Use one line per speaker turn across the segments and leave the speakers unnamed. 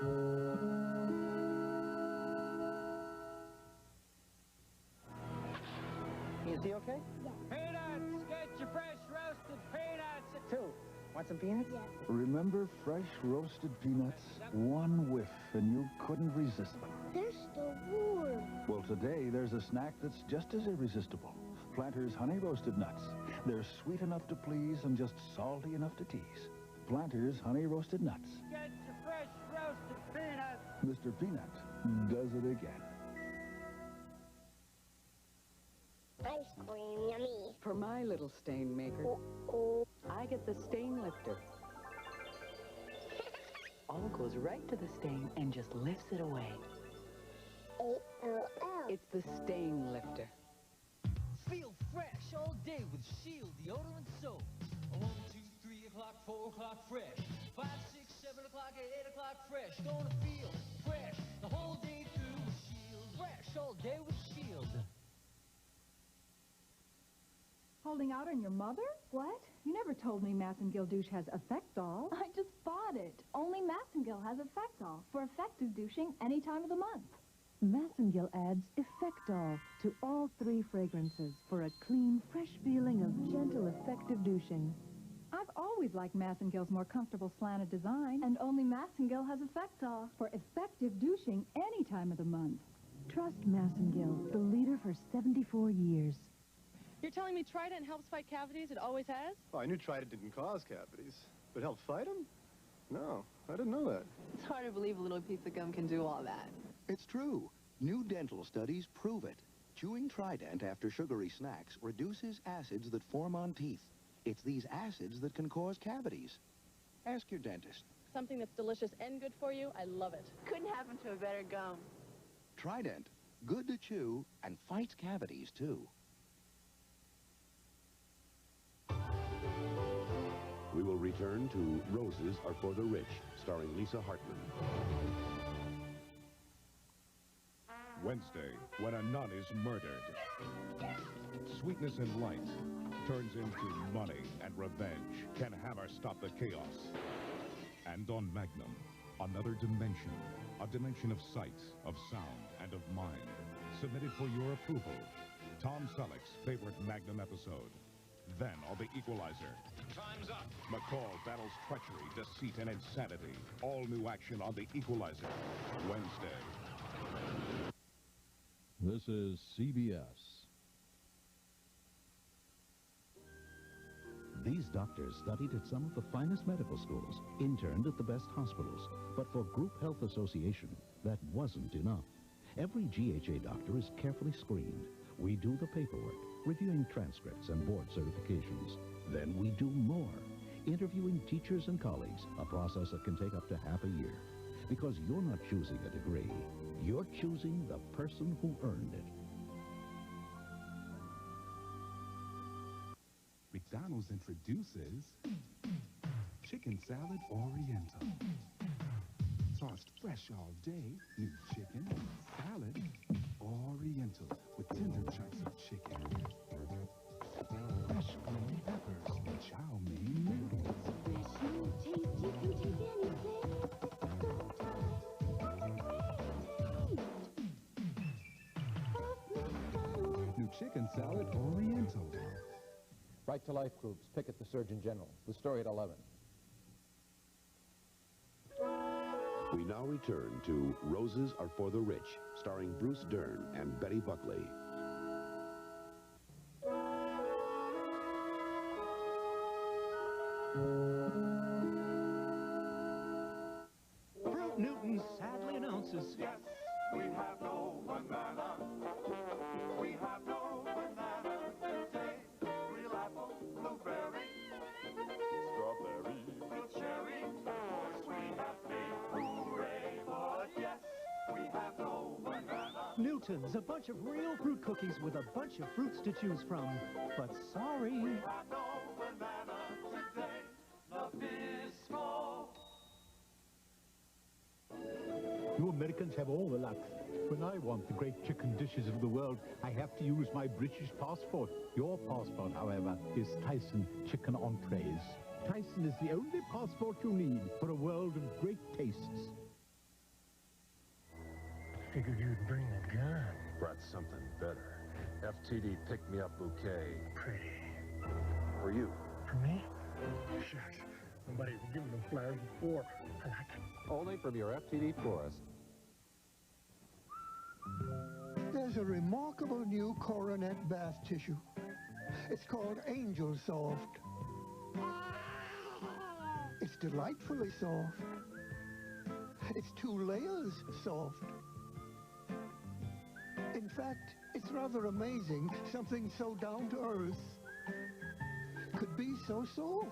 Is he okay?
Yeah.
Peanuts! Get your fresh roasted peanuts!
2. Want some peanuts?
Yeah.
Remember fresh roasted peanuts? One whiff and you couldn't resist them.
They're still warm.
Well, today there's a snack that's just as irresistible. Planters Honey Roasted Nuts. They're sweet enough to please and just salty enough to tease. Planters Honey Roasted Nuts.
Get your fresh roasted peanuts!
Mr. Peanut does it again.
Ice cream, yummy.
For my little stain maker, I get the stain lifter. All goes right to the stain and just lifts it away.
A-L-L.
It's the stain lifter.
Feel fresh all day with Shield Deodorant Soap. 1, 2, 3 o'clock, 4 o'clock, fresh. 5, 6, 7 o'clock, 8 o'clock, fresh. Gonna feel fresh the whole day through with Shield. Fresh all day with Shield.
Holding out on your mother? What? You never told me Massengill douche has Effectol. I just bought it. Only Massengill has Effectol for effective douching any time of the month.
Massengill adds Effectol to all 3 fragrances for a clean, fresh feeling of gentle, effective douching.
I've always liked Massengill's more comfortable slanted design, and only Massengill has Effectol for effective douching any time of the month.
Trust Massengill, the leader for 74 years.
You're telling me Trident helps fight cavities? It always has?
Oh, I knew Trident didn't cause cavities, but helped fight them? No, I didn't know that.
It's hard to believe a little piece of gum can do all that.
It's true. New dental studies prove it. Chewing Trident after sugary snacks reduces acids that form on teeth. It's these acids that can cause cavities. Ask your dentist.
Something that's delicious and good for you, I love it. Couldn't happen to a better gum.
Trident, good to chew and fights cavities, too.
We will return to Roses Are for the Rich, starring Lisa Hartman.
Wednesday, when a nun is murdered, sweetness and light turns into money and revenge. Can Hammer stop the chaos? And on Magnum, another dimension, a dimension of sight, of sound, and of mind. Submitted for your approval. Tom Selleck's favorite Magnum episode. Then on the Equalizer.
Time's up.
McCall battles treachery, deceit, and insanity. All new action on the Equalizer. Wednesday.
This is CBS.
These doctors studied at some of the finest medical schools, interned at the best hospitals. But for Group Health Association, that wasn't enough. Every GHA doctor is carefully screened. We do the paperwork, reviewing transcripts and board certifications. Then we do more, interviewing teachers and colleagues, a process that can take up to half a year. Because you're not choosing a degree, you're choosing the person who earned it.
McDonald's introduces Chicken Salad Oriental. Tossed fresh all day, new chicken, salad, Oriental with tender chunks of chicken. Fresh green peppers and chow mein noodles.
Fresh and tasty, can take anything.
New chicken salad Oriental.
Right to Life groups picket the Surgeon General. The story at 11.
We now return to Roses Are for the Rich, starring Bruce Dern and Betty Buckley.
Fruit Newton sadly announces,
yes, we have no banana. We have no banana today. Real apple, blueberry, strawberry, real cherry. Of course we have big hooray, but yes, we have no banana.
Newton's, a bunch of real fruit cookies with a bunch of fruits to choose from. But sorry.
We have no banana today. Nabisco.
You Americans have all the luck. When I want the great chicken dishes of the world, I have to use my British passport. Your passport, however, is Tyson chicken entrees. Tyson is the only passport you need for a world of great tastes.
Figured you'd bring a gun.
Brought something better. FTD pick-me-up bouquet.
Pretty.
For you.
For me? Shucks. Nobody's given them flowers before. I like it.
Only from your FTD florist.
There's a remarkable new coronet bath tissue. It's called Angel Soft. It's delightfully soft. It's 2 layers soft. In fact, it's rather amazing something so down to earth could be so soft.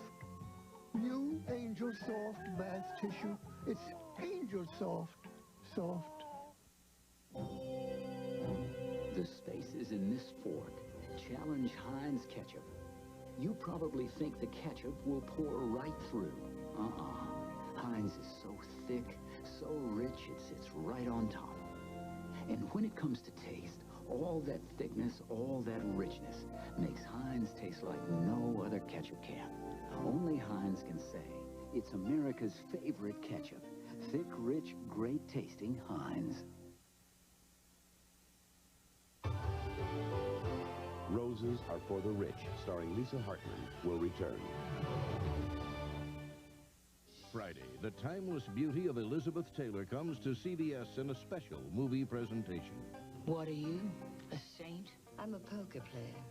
New Angel Soft bath tissue. It's Angel Soft. Soft.
The space is in this fork. Challenge Heinz ketchup. You probably think the ketchup will pour right through. Heinz is so thick, so rich, it sits right on top. And when it comes to taste, all that thickness, all that richness makes Heinz taste like no other ketchup can. Only Heinz can say it's America's favorite ketchup. Thick, rich, great-tasting Heinz.
Roses Are for the Rich, starring Lisa Hartman, will return.
Friday, the timeless beauty of Elizabeth Taylor comes to CBS in a special movie presentation.
What are you? A saint? I'm a poker player.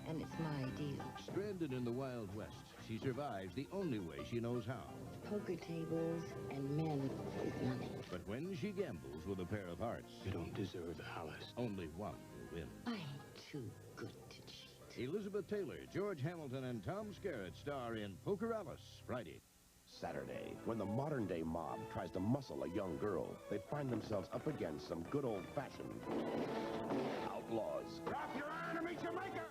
And it's my ideal.
Stranded in the Wild West, she survives the only way she knows how.
Poker tables and men with money.
But when she gambles with a pair of hearts...
You don't deserve Alice.
Only one will win.
I'm too good to cheat.
Elizabeth Taylor, George Hamilton, and Tom Skerritt star in Poker Alice, Friday.
Saturday, when the modern-day mob tries to muscle a young girl, they find themselves up against some good old-fashioned outlaws.
Drop your enemy, Jamaica!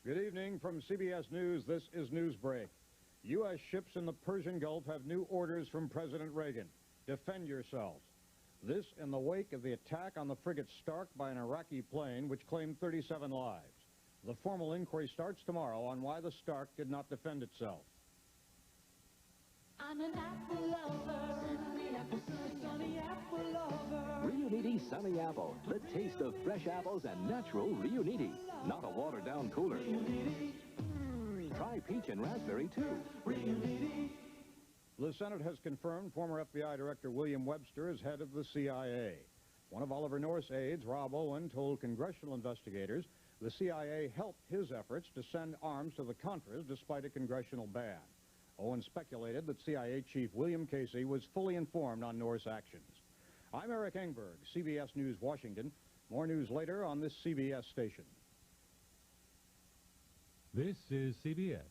Good evening from CBS News. This is Newsbreak. U.S. ships in the Persian Gulf have new orders from President Reagan. Defend yourselves. This in the wake of the attack on the frigate Stark by an Iraqi plane, which claimed 37 lives. The formal inquiry starts tomorrow on why the Stark did not defend itself.
I'm an apple lover, sunny apple lover.
Riunite Sunny Apple, the taste of fresh apples and natural Riunite, not a watered-down cooler. Try peach and raspberry, too.
The Senate has confirmed former FBI Director William Webster as head of the CIA. One of Oliver North's aides, Rob Owen, told congressional investigators the CIA helped his efforts to send arms to the Contras despite a congressional ban. Owen speculated that CIA Chief William Casey was fully informed on North's actions. I'm Eric Engberg, CBS News, Washington. More news later on this CBS station.
This is CBS.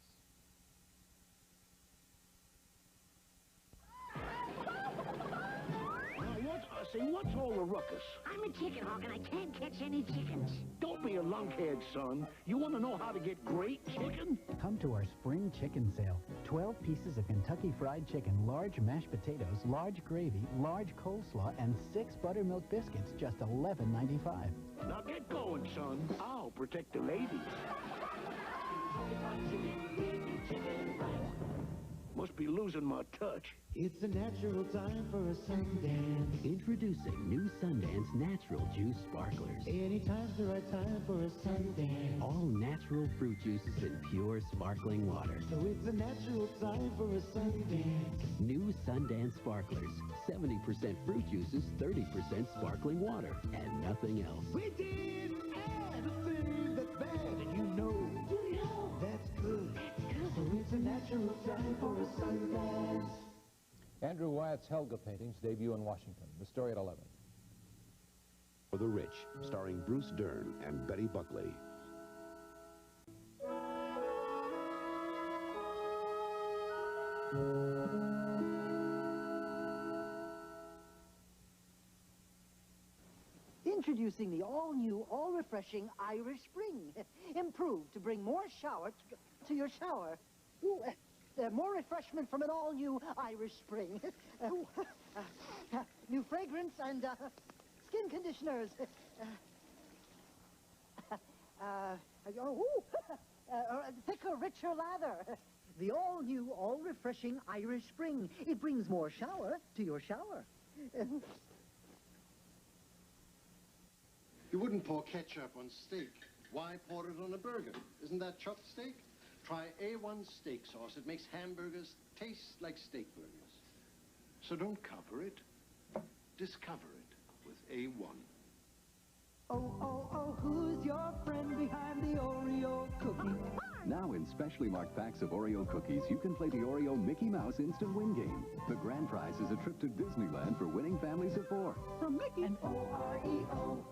What's all the ruckus?
I'm a chicken hawk and I can't catch any chickens.
Don't be a lunkhead, son. You want to know how to get great chicken?
Come to our spring chicken sale. 12 pieces of Kentucky Fried Chicken, large mashed potatoes, large gravy, large coleslaw, and 6 buttermilk biscuits, just $11.95.
Now get going, son. I'll protect the ladies. Must be losing my touch.
It's a natural time for a Sundance.
Introducing new Sundance Natural Juice Sparklers.
Anytime's the right time for a Sundance.
All natural fruit juices in pure sparkling water.
So it's a natural time for a Sundance.
New Sundance Sparklers. 70% fruit juices, 30% sparkling water, and nothing else.
We did everything that's bad, and you know that's good. So it's a natural time for a Sundance.
Andrew Wyatt's Helga paintings debut in Washington. The story at 11.
For the Rich, starring Bruce Dern and Betty Buckley.
Introducing the all-new, all-refreshing Irish Spring. Improved to bring more shower to your shower. Ooh, more refreshment from an all-new Irish Spring. New fragrance and skin conditioners. Thicker, richer lather. The all-new, all-refreshing Irish Spring. It brings more shower to your shower.
You wouldn't pour ketchup on steak. Why pour it on a burger? Isn't that chopped steak? Try A1 steak sauce. It makes hamburgers taste like steak burgers. So don't cover it. Discover it with A1.
Oh, oh, oh, who's your friend behind the Oreo cookie?
Now in specially marked packs of Oreo cookies, you can play the Oreo Mickey Mouse Instant Win game. The grand prize is a trip to Disneyland for winning families of 4.
From Mickey and O-R-E-O.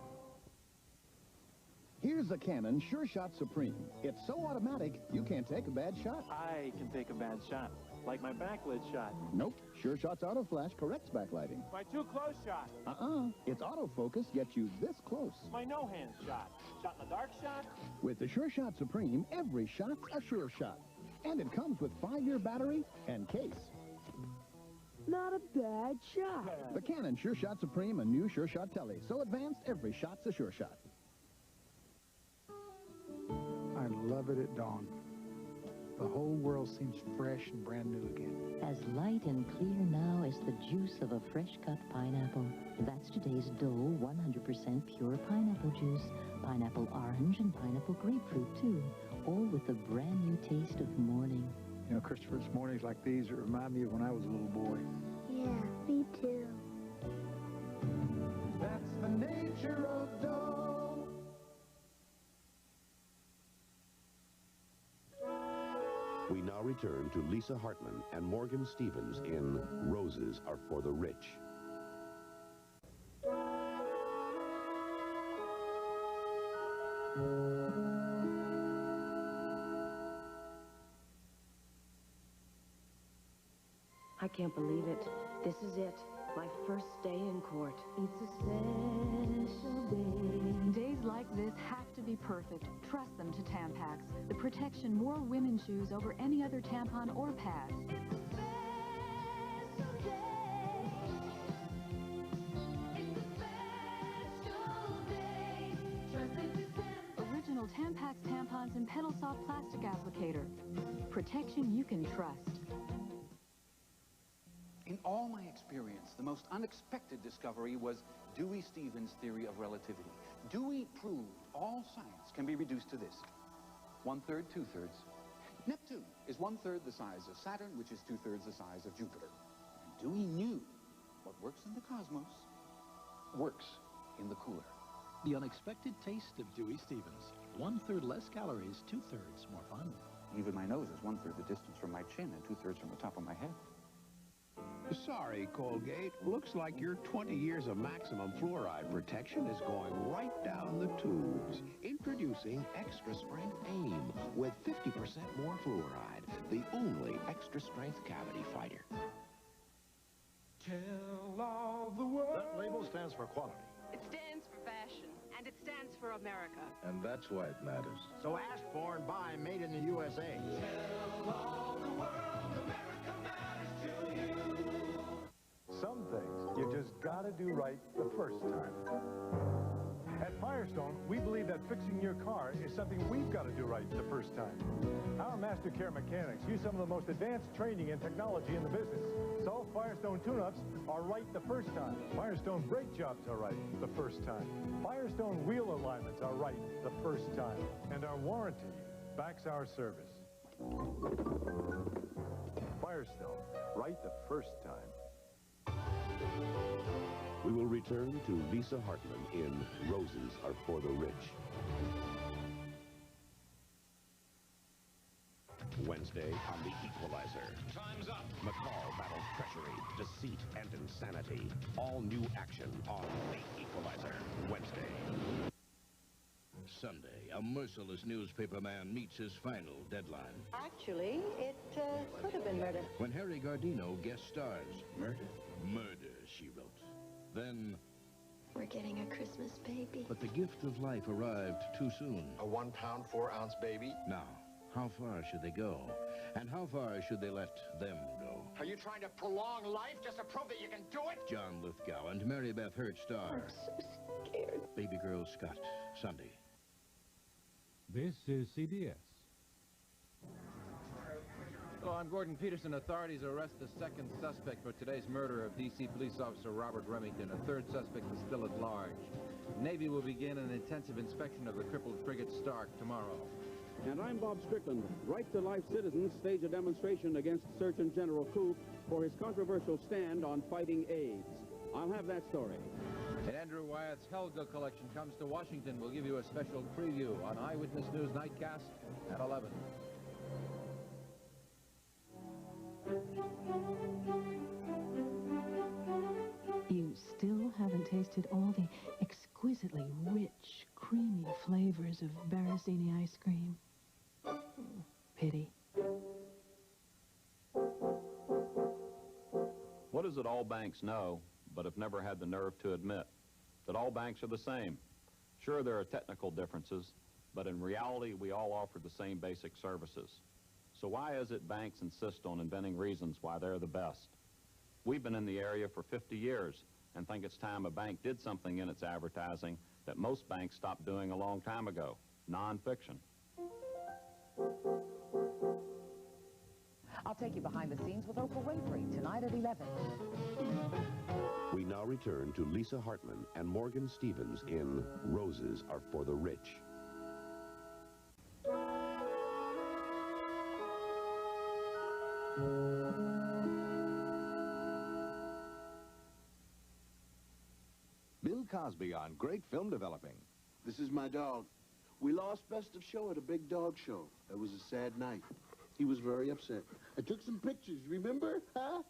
Here's the Canon Sure Shot Supreme. It's so automatic, you can't take a bad shot.
I can take a bad shot, like my backlit shot.
Nope. Sure Shot's Auto Flash corrects backlighting.
My too close shot.
Its autofocus gets you this close.
My no-hands shot. Shot in the dark shot.
With the Sure Shot Supreme, every shot's a sure shot. And it comes with 5-year battery and case.
Not a bad shot.
The Canon Sure Shot Supreme, a new Sure Shot Telly. So advanced, every shot's a sure shot.
I love it at dawn. The whole world seems fresh and brand new again.
As light and clear now as the juice of a fresh-cut pineapple. That's today's Dole 100% pure pineapple juice. Pineapple orange and pineapple grapefruit, too. All with the brand new taste of morning.
You know, Christopher, it's mornings like these that remind me of when I was a little boy.
Yeah, me too.
That's the nature of Dole.
We now return to Lisa Hartman and Morgan Stevens in Roses Are for the Rich.
I can't believe it. This is it. My first day in court.
It's a special day. Days like this have to be perfect. Trust them to Tampax, the protection more women choose over any other tampon or pad.
It's a special day. It's a special day. Trust in December.
Original Tampax tampons and pedal soft plastic applicator. Protection you can trust.
In all my experience, the most unexpected discovery was Dewey Stevens' theory of relativity. Dewey proved all science can be reduced to this: 1/3, 2/3. Neptune is 1/3 the size of Saturn, which is 2/3 the size of Jupiter. And Dewey knew what works in the cosmos works in the cooler.
The unexpected taste of Dewey Stevens. 1/3 less calories, 2/3 more fun.
Even my nose is 1/3 the distance from my chin and 2/3 from the top of my head.
Sorry, Colgate. Looks like your 20 years of maximum fluoride protection is going right down the tubes. Introducing Extra Strength AIM with 50% more fluoride, the only extra strength cavity fighter.
Tell all the world.
That label stands for quality.
It stands for fashion, and it stands for America.
And that's why it matters.
So ask for and buy made in the USA.
Tell all the world America matters to you.
Some things you just gotta do right the first time. At Firestone, we believe that fixing your car is something we've got to do right the first time. Our Master Care mechanics use some of the most advanced training and technology in the business. So Firestone tune-ups are right the first time. Firestone brake jobs are right the first time. Firestone wheel alignments are right the first time. And our warranty backs our service. Firestone, right the first time.
We will return to Lisa Hartman in Roses Are for the Rich. Wednesday on The Equalizer.
Time's up.
McCall battles treachery, deceit, and insanity. All new action on The Equalizer. Wednesday.
Sunday, a merciless newspaperman meets his final deadline.
Actually, it could have been murder.
When Harry Gardino guest stars. Murder? Murder, she wrote. Then...
We're getting a Christmas baby.
But the gift of life arrived too soon.
A 1 pound, 4 ounce baby?
Now, how far should they go? And how far should they let them go?
Are you trying to prolong life just to prove that you can do it?
John Lithgow and Mary Beth Hurt star.
I'm so scared.
Baby Girl Scott, Sunday.
This is CBS.
Hello, I'm Gordon Peterson. Authorities arrest the second suspect for today's murder of D.C. police officer Robert Remington. A third suspect is still at large. Navy will begin an intensive inspection of the crippled frigate Stark tomorrow.
And I'm Bob Strickland. Right-to-life citizens stage a demonstration against Surgeon General Koop for his controversial stand on fighting AIDS. I'll have that story.
And Andrew Wyatt's Helga collection comes to Washington. We'll give you a special preview on Eyewitness News Nightcast at 11.
You still haven't tasted all the exquisitely rich, creamy flavors of Barasini ice cream. Pity.
What is it all banks know, but have never had the nerve to admit? That all banks are the same. Sure, there are technical differences, but in reality, we all offer the same basic services. So why is it banks insist on inventing reasons why they're the best? We've been in the area for 50 years and think it's time a bank did something in its advertising that most banks stopped doing a long time ago, nonfiction.
I'll take you behind the scenes with Oprah Winfrey tonight at 11.
We now return to Lisa Hartman and Morgan Stevens in Roses Are for the Rich.
Bill Cosby on Great Film Developing.
This is my dog. We lost Best of Show at a big dog show. That was a sad night. He was very upset. I took some pictures, remember? Huh?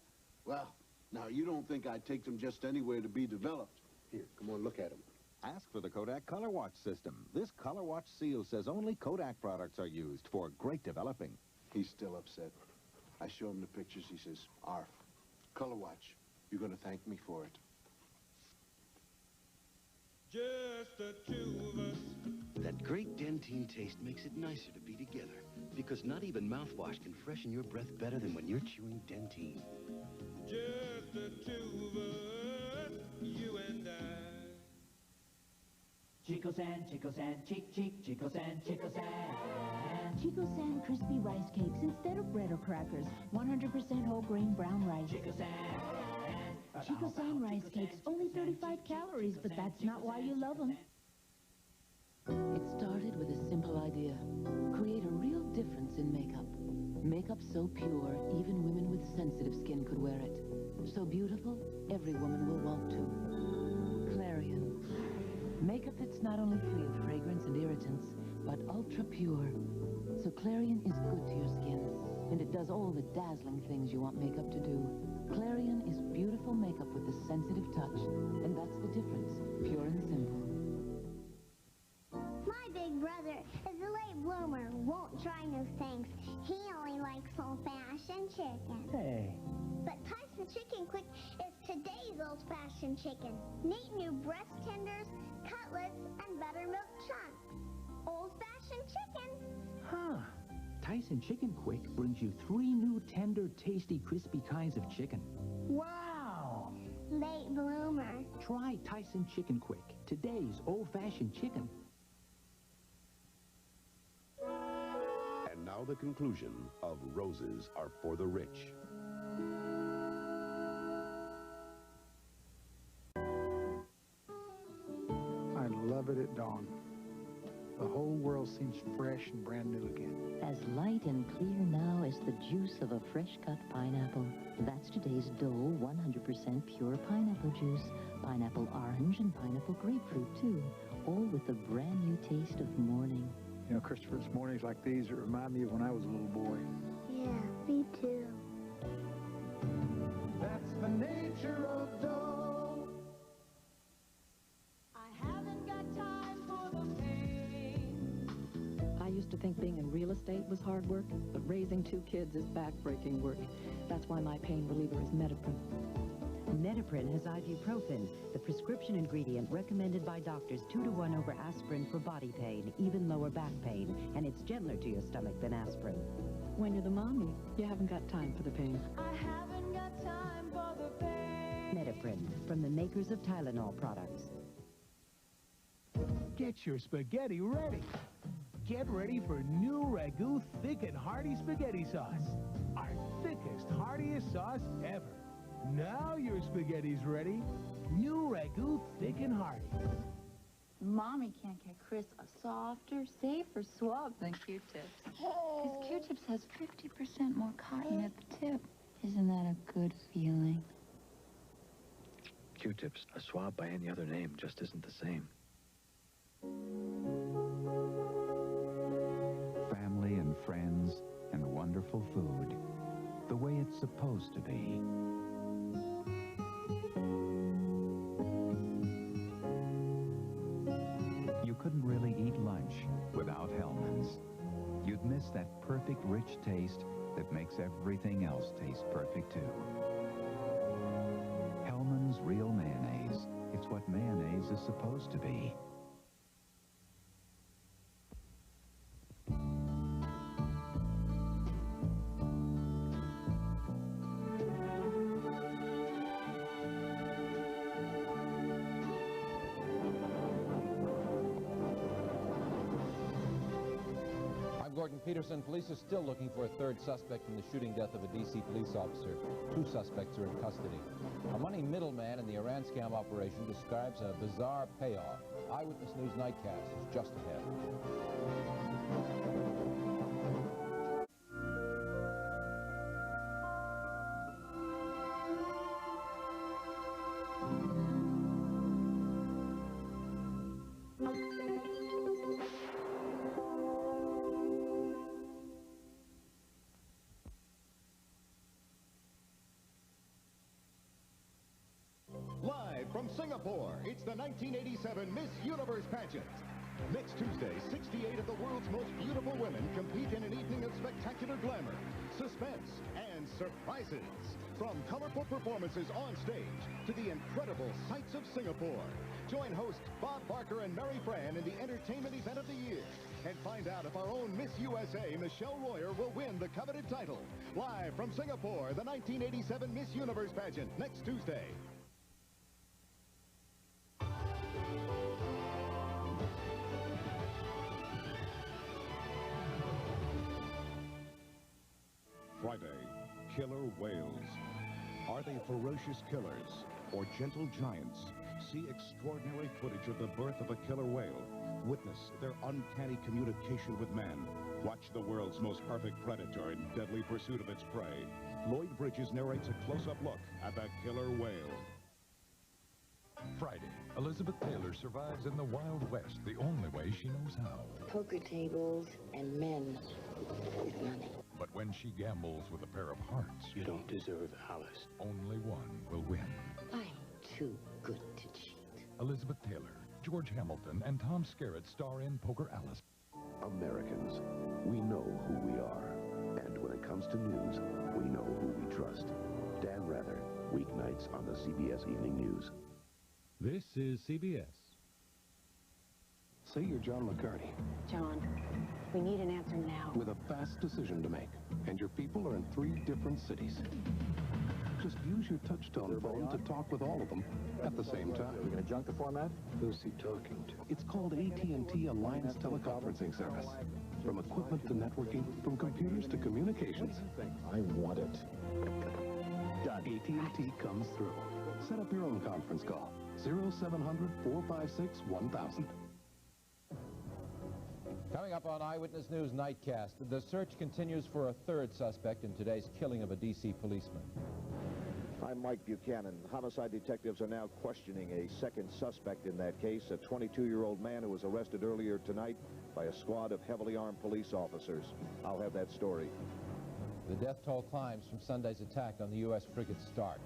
Well, now you don't think I'd take them just anywhere to be developed. Here, come on, look at them.
Ask for the Kodak Color Watch system. This Color Watch seal says only Kodak products are used for great developing.
He's still upset. I show him the pictures. He says, Arf, Color Watch, you're going to thank me for it.
Just the two of us.
That great Dentine taste makes it nicer to be together, because not even mouthwash can freshen your breath better than when you're chewing Dentine.
Just the two of us, you and I.
Chico San, cheek, Chico San, Chico San.
Chico San crispy rice cakes instead of bread or crackers. 100% whole grain brown rice.
Chico San.
Chico San rice cakes, only 35 calories, but that's not why you love them.
It started with a simple idea. Create a real difference in makeup. Makeup so pure, even women with sensitive skin could wear it. So beautiful, every woman will want to. Clarion. Makeup that's not only free of fragrance and irritants, but ultra pure. So Clarion is good to your skin, and it does all the dazzling things you want makeup to do. Clarion is beautiful makeup with a sensitive touch, and that's the difference, pure and simple.
My big brother is a late bloomer, won't try new things. He only likes old-fashioned chicken.
Hey.
But Tyson Chicken Quick is today's old-fashioned chicken. Neat new breast tenders, cutlets, and buttermilk chunks. Old-fashioned chicken.
Huh. Tyson Chicken Quick brings you 3 new tender, tasty, crispy kinds of chicken. Wow!
Late bloomer.
Try Tyson Chicken Quick, today's old-fashioned chicken.
And now the conclusion of Roses Are for the Rich.
I love it at dawn. The whole world seems fresh and brand new again.
As light and clear now as the juice of a fresh-cut pineapple. That's today's Dole 100% pure pineapple juice. Pineapple orange and pineapple grapefruit, too. All with the brand new taste of morning.
You know, Christopher, it's mornings like these that remind me of when I was a little boy.
Yeah, me too.
That's the nature of dough.
I haven't got time for the pain.
I used to think being in real estate was hard work, but raising 2 kids is backbreaking work. That's why my pain reliever is Metaprin.
Metaprin has ibuprofen, the prescription ingredient recommended by doctors 2 to 1 over aspirin for body pain, even lower back pain, and it's gentler to your stomach than aspirin.
When you're the mommy, you haven't got time for the pain.
I haven't got time for the pain.
Metaprin, from the makers of Tylenol products.
Get your spaghetti ready. Get ready for new Ragu thick and hearty spaghetti sauce. Our
sauce ever. Now your spaghetti's ready. New ragu, thick and hearty.
Mommy can't get Chris a softer, safer swab than Q-tips. Because Q-tips has 50% more cotton at the tip. Isn't that a good feeling?
Q-tips, a swab by any other name just isn't the same.
Family and friends and wonderful food. The way it's supposed to be. You couldn't really eat lunch without Hellmann's. You'd miss that perfect rich taste that makes everything else taste perfect too. Hellmann's Real Mayonnaise. It's what mayonnaise is supposed to be.
Peterson, police are still looking for a third suspect in the shooting death of a D.C. police officer. 2 suspects are in custody. A money middleman in the Iran scam operation describes a bizarre payoff. Eyewitness News Nightcast is just ahead.
From Singapore, it's the 1987 Miss Universe pageant. Next Tuesday, 68 of the world's most beautiful women compete in an evening of spectacular glamour, suspense, and surprises. From colorful performances on stage to the incredible sights of Singapore. Join hosts Bob Barker and Mary Fran in the entertainment event of the year. And find out if our own Miss USA, Michelle Royer, will win the coveted title. Live from Singapore, the 1987 Miss Universe pageant, next Tuesday.
Friday, killer whales. Are they ferocious killers or gentle giants? See extraordinary footage of the birth of a killer whale. Witness their uncanny communication with man. Watch the world's most perfect predator in deadly pursuit of its prey. Lloyd Bridges narrates a close-up look at the killer whale.
Friday, Elizabeth Taylor survives in the Wild West the only way she knows how.
Poker tables and men with money.
But when she gambles with a pair of hearts...
You don't deserve Alice.
Only one will win.
I'm too good to cheat.
Elizabeth Taylor, George Hamilton, and Tom Skerritt star in Poker Alice.
Americans, we know who we are. And when it comes to news, we know who we trust. Dan Rather, weeknights on the CBS Evening News.
This is CBS.
Say you're John McCarty.
John, we need an answer now.
With a fast decision to make, and your people are in 3 different cities. Just use your touch-tone phone to talk with all of them at the same time. Are we going to junk the format? Who's he talking to? It's called AT&T Alliance Teleconferencing Service. From equipment to networking, from computers to communications. I want it. Done. AT&T comes through. Set up your own conference call. 0700-456-1000.
Coming up on Eyewitness News Nightcast, the search continues for a 3rd suspect in today's killing of a D.C. policeman.
I'm Mike Buchanan. Homicide detectives are now questioning a 2nd suspect in that case, a 22-year-old man who was arrested earlier tonight by a squad of heavily armed police officers. I'll have that story.
The death toll climbs from Sunday's attack on the U.S. frigate Stark.